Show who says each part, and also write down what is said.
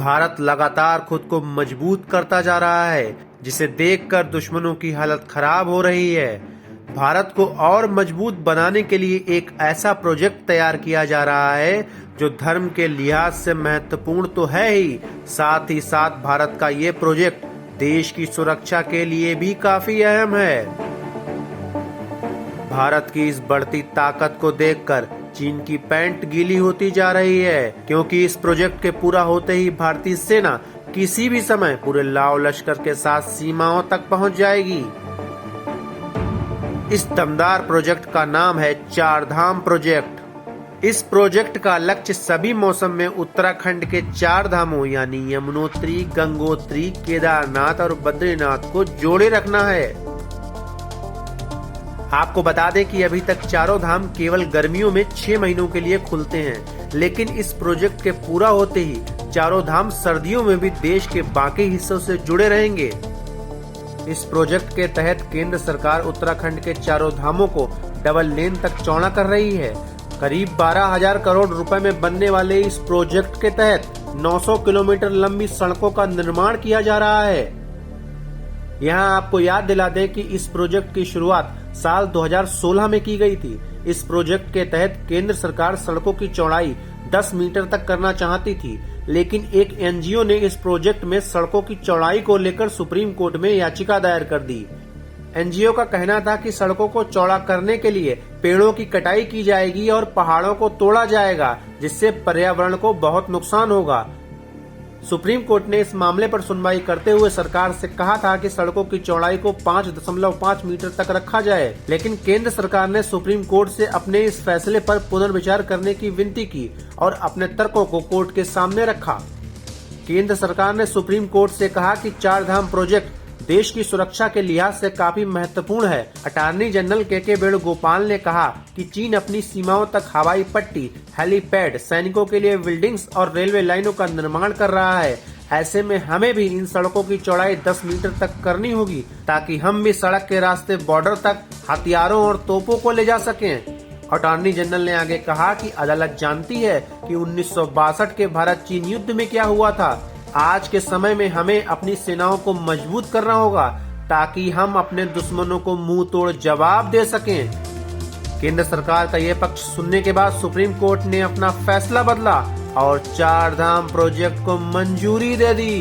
Speaker 1: भारत लगातार खुद को मजबूत करता जा रहा है, जिसे देखकर दुश्मनों की हालत खराब हो रही है। भारत को और मजबूत बनाने के लिए एक ऐसा प्रोजेक्ट तैयार किया जा रहा है जो धर्म के लिहाज से महत्वपूर्ण तो है ही साथ भारत का ये प्रोजेक्ट देश की सुरक्षा के लिए भी काफी अहम है। भारत की इस बढ़ती ताकत को देखकर चीन की पैंट गीली होती जा रही है, क्योंकि इस प्रोजेक्ट के पूरा होते ही भारतीय सेना किसी भी समय पूरे लाव लश्कर के साथ सीमाओं तक पहुंच जाएगी। इस दमदार प्रोजेक्ट का नाम है चार धाम प्रोजेक्ट। इस प्रोजेक्ट का लक्ष्य सभी मौसम में उत्तराखंड के चार धामों यानी यमुनोत्री, गंगोत्री, केदारनाथ और बद्रीनाथ को जोड़े रखना है। आपको बता दें कि अभी तक चारों धाम केवल गर्मियों में 6 महीनों के लिए खुलते हैं, लेकिन इस प्रोजेक्ट के पूरा होते ही चारों धाम सर्दियों में भी देश के बाकी हिस्सों से जुड़े रहेंगे। इस प्रोजेक्ट के तहत केंद्र सरकार उत्तराखंड के चारों धामों को डबल लेन तक चौड़ा कर रही है। करीब 12,000 करोड़ रुपए में बनने वाले इस प्रोजेक्ट के तहत 900 किलोमीटर लंबी सड़कों का निर्माण किया जा रहा है। यहाँ आपको याद दिला दें कि इस प्रोजेक्ट की शुरुआत साल 2016 में की गई थी। इस प्रोजेक्ट के तहत केंद्र सरकार सड़कों की चौड़ाई 10 मीटर तक करना चाहती थी, लेकिन एक एनजीओ ने इस प्रोजेक्ट में सड़कों की चौड़ाई को लेकर सुप्रीम कोर्ट में याचिका दायर कर दी। एनजीओ का कहना था कि सड़कों को चौड़ा करने के लिए पेड़ों की कटाई की जाएगी और पहाड़ों को तोड़ा जाएगा, जिससे पर्यावरण को बहुत नुकसान होगा। सुप्रीम कोर्ट ने इस मामले पर सुनवाई करते हुए सरकार से कहा था कि सड़कों की चौड़ाई को 5.5 मीटर तक रखा जाए, लेकिन केंद्र सरकार ने सुप्रीम कोर्ट से अपने इस फैसले पर पुनर्विचार करने की विनती की और अपने तर्कों को कोर्ट के सामने रखा। केंद्र सरकार ने सुप्रीम कोर्ट से कहा कि चार धाम प्रोजेक्ट देश की सुरक्षा के लिहाज से काफी महत्वपूर्ण है। अटॉर्नी जनरल के वेणुगोपाल ने कहा कि चीन अपनी सीमाओं तक हवाई पट्टी, हेलीपैड, सैनिकों के लिए बिल्डिंग्स और रेलवे लाइनों का निर्माण कर रहा है। ऐसे में हमें भी इन सड़कों की चौड़ाई 10 मीटर तक करनी होगी, ताकि हम भी सड़क के रास्ते बॉर्डर तक हथियारों और तोपों को ले जा सकें। अटॉर्नी जनरल ने आगे कहा कि अदालत जानती है कि 1962 के भारत चीन युद्ध में क्या हुआ था। आज के समय में हमें अपनी सेनाओं को मजबूत करना होगा, ताकि हम अपने दुश्मनों को मुंह तोड़ जवाब दे सकें। केंद्र सरकार का यह पक्ष सुनने के बाद सुप्रीम कोर्ट ने अपना फैसला बदला और चार धाम प्रोजेक्ट को मंजूरी दे दी।